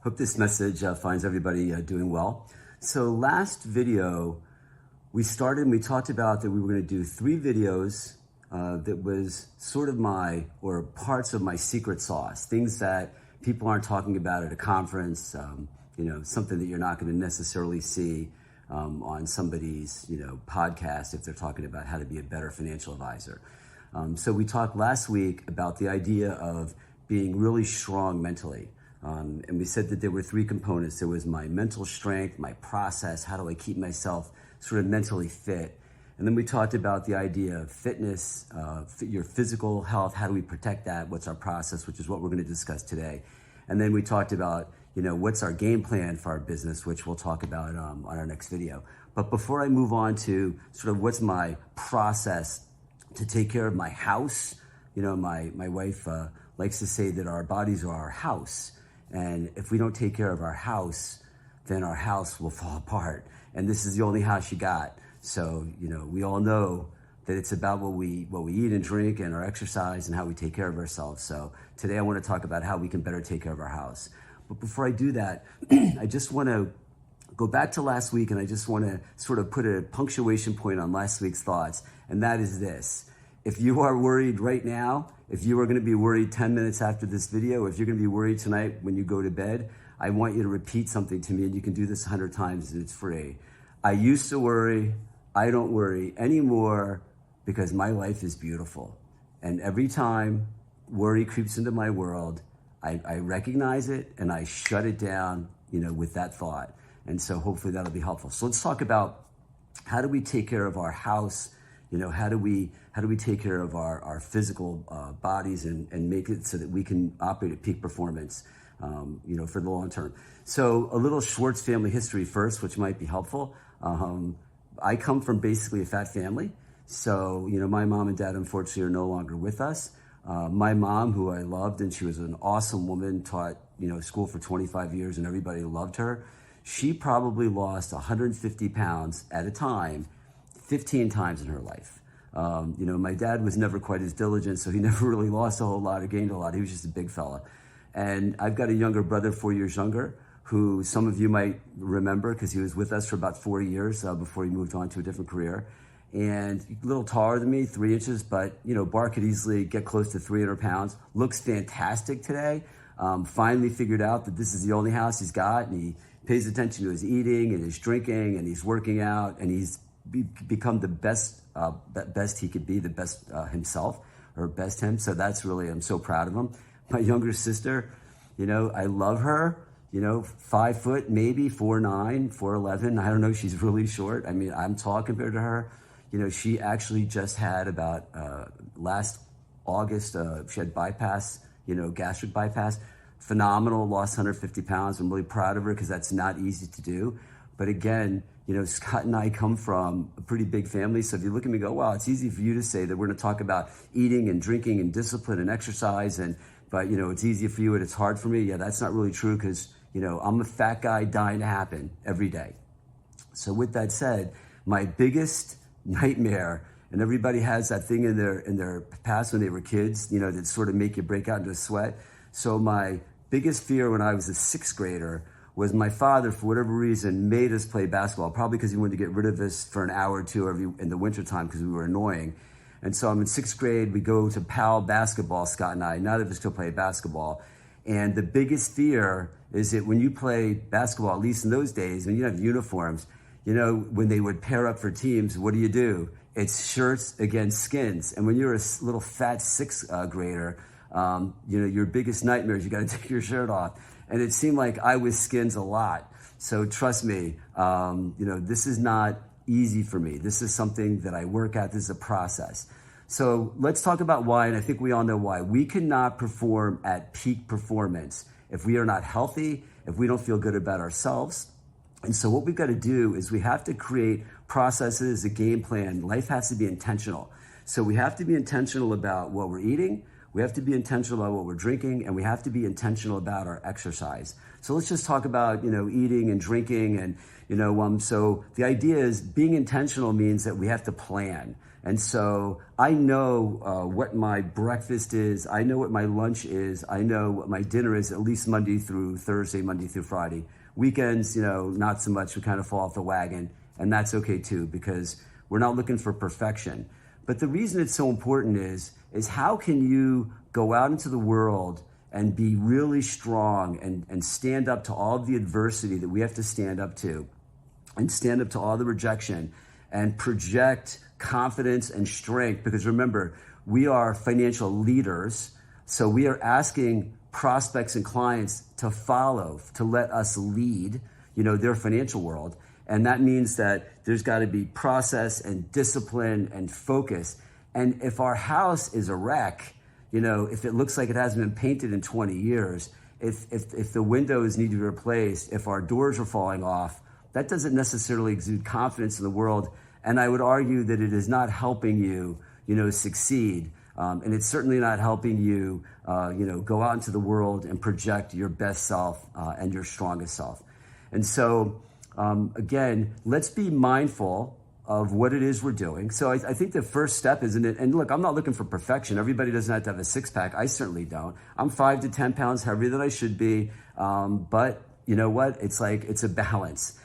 Hope this message finds everybody doing well. So last video, we talked about that we were going to do 3 videos that was sort of parts of my secret sauce, things that people aren't talking about at a conference, something that you're not going to necessarily see on somebody's, podcast if they're talking about how to be a better financial advisor. So we talked last week about the idea of being really strong mentally. And we said that there were 3 components. There was my mental strength, my process, how do I keep myself sort of mentally fit? And then we talked about the idea of fitness, your physical health, how do we protect that? What's our process, which is what we're going to discuss today. And then we talked about, what's our game plan for our business, which we'll talk about on our next video. But before I move on to sort of what's my process to take care of my house, my wife likes to say that our bodies are our house. And if we don't take care of our house, then our house will fall apart. And this is the only house you got. So, we all know that it's about what we eat and drink and our exercise and how we take care of ourselves. So today I want to talk about how we can better take care of our house. But before I do that, I just want to go back to last week and I just want to sort of put a punctuation point on last week's thoughts. And that is this. If you are worried right now, if you are going to be worried 10 minutes after this video, if you're going to be worried tonight when you go to bed, I want you to repeat something to me, and you can do this 100 times and it's free. I used to worry. I don't worry anymore because my life is beautiful. And every time worry creeps into my world, I recognize it and I shut it down, with that thought. And so hopefully that'll be helpful. So let's talk about how do we take care of our house. How do we take care of our physical bodies and make it so that we can operate at peak performance, for the long term. So a little Schwartz family history first, which might be helpful. I come from basically a fat family. So, my mom and dad, unfortunately, are no longer with us. My mom, who I loved, and she was an awesome woman, taught, school for 25 years and everybody loved her. She probably lost 150 pounds at a time 15 times in her life. My dad was never quite as diligent, so he never really lost a whole lot or gained a lot. He was just a big fella. And I've got a younger brother, 4 years younger, who some of you might remember because he was with us for about 4 years before he moved on to a different career. And a little taller than me, 3 inches, but, Bart could easily get close to 300 pounds. Looks fantastic today. Finally figured out that this is the only house he's got, and he pays attention to his eating and his drinking, and he's working out, and he's become the best he could be, the best himself, or best him. So that's really, I'm so proud of him. My younger sister, I love her, 5 foot, maybe 4'9", 4'11". I don't know, she's really short. I mean, I'm tall compared to her. She actually just had about last August, she had bypass, gastric bypass. Phenomenal, lost 150 pounds. I'm really proud of her because that's not easy to do. But again, Scott and I come from a pretty big family. So if you look at me and go, wow, it's easy for you to say that we're going to talk about eating and drinking and discipline and exercise. But it's easy for you and it's hard for me. Yeah, that's not really true because, I'm a fat guy dying to happen every day. So with that said, my biggest nightmare, and everybody has that thing in their past when they were kids, that sort of make you break out into a sweat. So my biggest fear when I was a 6th grader was my father, for whatever reason, made us play basketball, probably because he wanted to get rid of us for an hour or two in the wintertime because we were annoying. And so I'm in 6th grade, we go to PAL basketball, Scott and I, none of us could play basketball. And the biggest fear is that when you play basketball, at least in those days, when you have uniforms, when they would pair up for teams, what do? It's shirts against skins. And when you're a little fat 6th grader, your biggest nightmare is you got to take your shirt off. And it seemed like I was skins a lot. So trust me, this is not easy for me. This is something that I work at. This is a process. So let's talk about why, and I think we all know why. We cannot perform at peak performance if we are not healthy, if we don't feel good about ourselves. And so what we've got to do is we have to create processes, a game plan. Life has to be intentional. So we have to be intentional about what we're eating. We have to be intentional about what we're drinking, and we have to be intentional about our exercise. So let's just talk about, eating and drinking. And, so the idea is being intentional means that we have to plan. And so I know what my breakfast is. I know what my lunch is. I know what my dinner is, at least Monday through Thursday, Monday through Friday. Weekends, not so much. We kind of fall off the wagon. And that's okay too, because we're not looking for perfection. But the reason it's so important is how can you go out into the world and be really strong and stand up to all of the adversity that we have to stand up to, and stand up to all the rejection, and project confidence and strength. Because remember, we are financial leaders. So we are asking prospects and clients to follow, to let us lead, their financial world. And that means that there's got to be process and discipline and focus. And if our house is a wreck, if it looks like it hasn't been painted in 20 years, if the windows need to be replaced, if our doors are falling off, that doesn't necessarily exude confidence in the world. And I would argue that it is not helping you, succeed. And it's certainly not helping you, go out into the world and project your best self and your strongest self. And so, again, let's be mindful of what it is we're doing. So I think the first step is, and look, I'm not looking for perfection. Everybody doesn't have to have a six-pack. I certainly don't. I'm 5 to 10 pounds heavier than I should be. But you know what? It's a balance.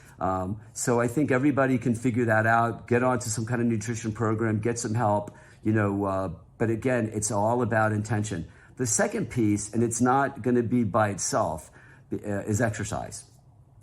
So I think everybody can figure that out, get onto some kind of nutrition program, get some help, but again, it's all about intention. The second piece, and it's not going to be by itself, is exercise.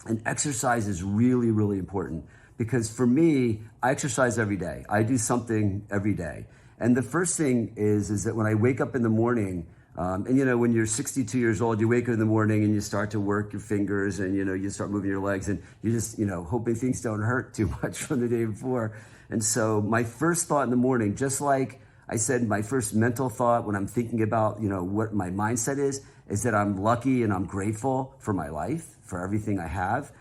And exercise is really, really important, because for me, I exercise every day. I do something every day. And the first thing is that when I wake up in the morning, and when you're 62 years old, you wake up in the morning and you start to work your fingers, and you start moving your legs, and you just hoping things don't hurt too much from the day before. And so my first thought in the morning, just like I said, my first mental thought when I'm thinking about what my mindset is that I'm lucky and I'm grateful for my life, for everything I have,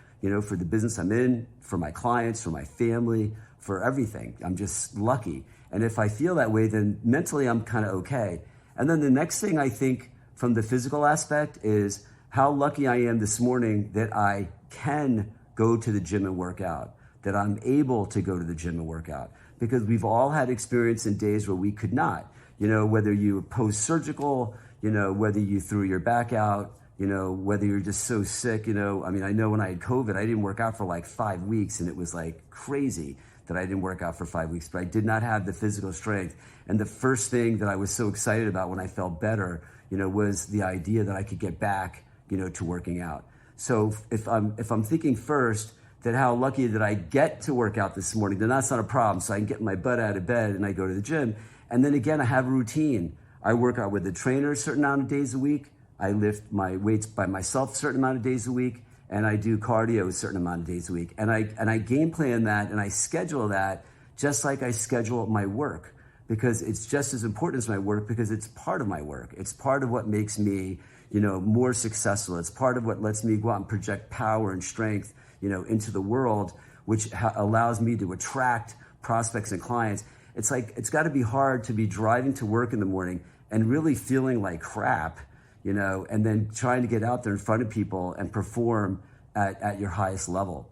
for the business I'm in, for my clients, for my family, for everything. I'm just lucky. And if I feel that way, then mentally I'm kind of okay. And then the next thing I think from the physical aspect is how lucky I am this morning that I can go to the gym and work out, that I'm able to go to the gym and work out, because we've all had experience in days where we could not, whether you were post-surgical, whether you threw your back out, whether you're just so sick, I know when I had COVID, I didn't work out for like 5 weeks, and it was like crazy that I didn't work out for 5 weeks, but I did not have the physical strength. And the first thing that I was so excited about when I felt better, was the idea that I could get back, to working out. So if I'm thinking first that how lucky that I get to work out this morning, then that's not a problem. So I can get my butt out of bed and I go to the gym. And then again, I have a routine. I work out with a trainer a certain amount of days a week. I lift my weights by myself a certain amount of days a week. And I do cardio a certain amount of days a week. And I game plan that, and I schedule that just like I schedule my work, because it's just as important as my work, because it's part of my work. It's part of what makes me, more successful. It's part of what lets me go out and project power and strength, into the world, which allows me to attract prospects and clients. It's like, it's got to be hard to be driving to work in the morning and really feeling like crap, and then trying to get out there in front of people and perform at your highest level.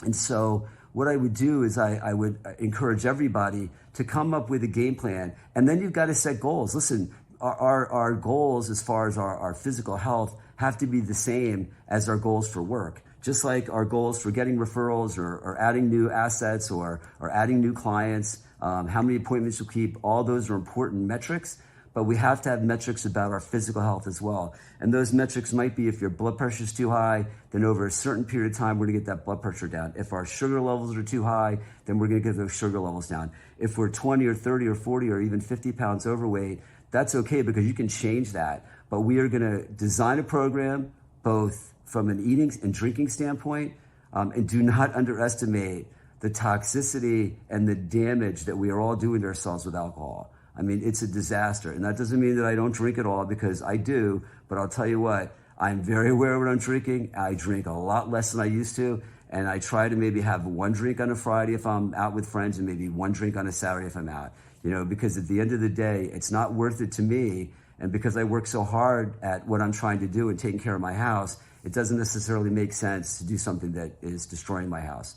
And so what I would do is I would encourage everybody to come up with a game plan, and then you've got to set goals. Listen, our goals as far as our physical health have to be the same as our goals for work. Just like our goals for getting referrals or adding new assets or adding new clients, how many appointments you'll keep, all those are important metrics. But we have to have metrics about our physical health as well. And those metrics might be, if your blood pressure is too high, then over a certain period of time, we're gonna get that blood pressure down. If our sugar levels are too high, then we're gonna get those sugar levels down. If we're 20 or 30 or 40 or even 50 pounds overweight, that's okay, because you can change that. But we are gonna design a program, both from an eating and drinking standpoint, and do not underestimate the toxicity and the damage that we are all doing to ourselves with alcohol. I mean, it's a disaster. And that doesn't mean that I don't drink at all, because I do. But I'll tell you what, I'm very aware of what I'm drinking. I drink a lot less than I used to. And I try to maybe have one drink on a Friday if I'm out with friends, and maybe one drink on a Saturday if I'm out. Because at the end of the day, it's not worth it to me. And because I work so hard at what I'm trying to do and taking care of my house, it doesn't necessarily make sense to do something that is destroying my house.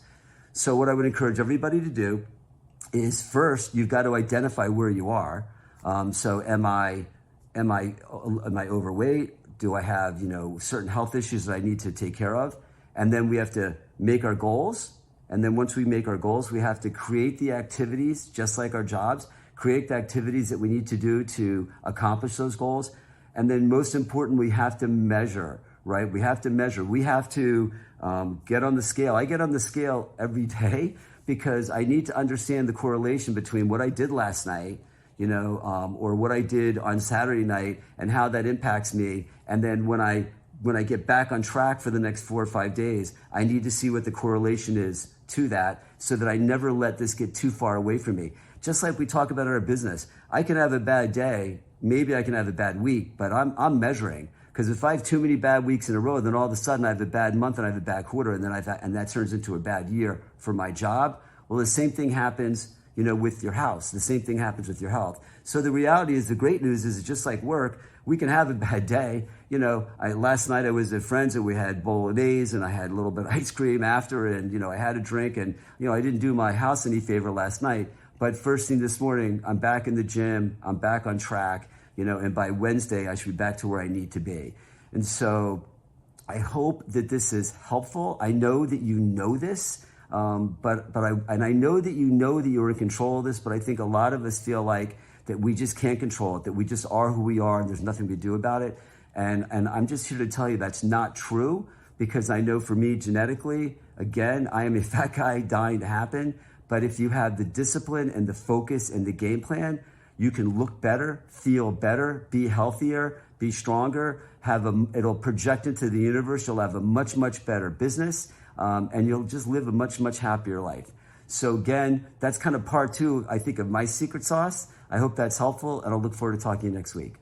So what I would encourage everybody to do is, first, you've got to identify where you are. So am I overweight? Do I have, certain health issues that I need to take care of? And then we have to make our goals. And then once we make our goals, we have to create the activities, just like our jobs, create the activities that we need to do to accomplish those goals. And then most important, we have to measure, right? We have to measure. We have to get on the scale. I get on the scale every day because I need to understand the correlation between what I did last night, or what I did on Saturday night and how that impacts me. And then when I get back on track for the next 4 or 5 days, I need to see what the correlation is to that so that I never let this get too far away from me. Just like we talk about in our business, I can have a bad day, maybe I can have a bad week, but I'm measuring. Because if I have too many bad weeks in a row, then all of a sudden I have a bad month and I have a bad quarter, and then and that turns into a bad year for my job. Well, the same thing happens, with your house. The same thing happens with your health. So the reality is, the great news is, just like work, we can have a bad day. Last night I was at friends and we had bolognese and I had a little bit of ice cream after, and I had a drink, and I didn't do my house any favor last night. But first thing this morning, I'm back in the gym, I'm back on track, and by Wednesday I should be back to where I need to be. And so I hope that this is helpful. I know that you know this, but I know that you're in control of this, but I think a lot of us feel like that we just can't control it, that we just are who we are and there's nothing to do about it. And I'm just here to tell you that's not true, because I know for me, genetically, again, I am a fat guy dying to happen. But if you have the discipline and the focus and the game plan, you can look better, feel better, be healthier, be stronger, it'll project into the universe. You'll have a much, much better business, and you'll just live a much, much happier life. So again, that's kind of part 2, I think, of my secret sauce. I hope that's helpful, and I'll look forward to talking to you next week.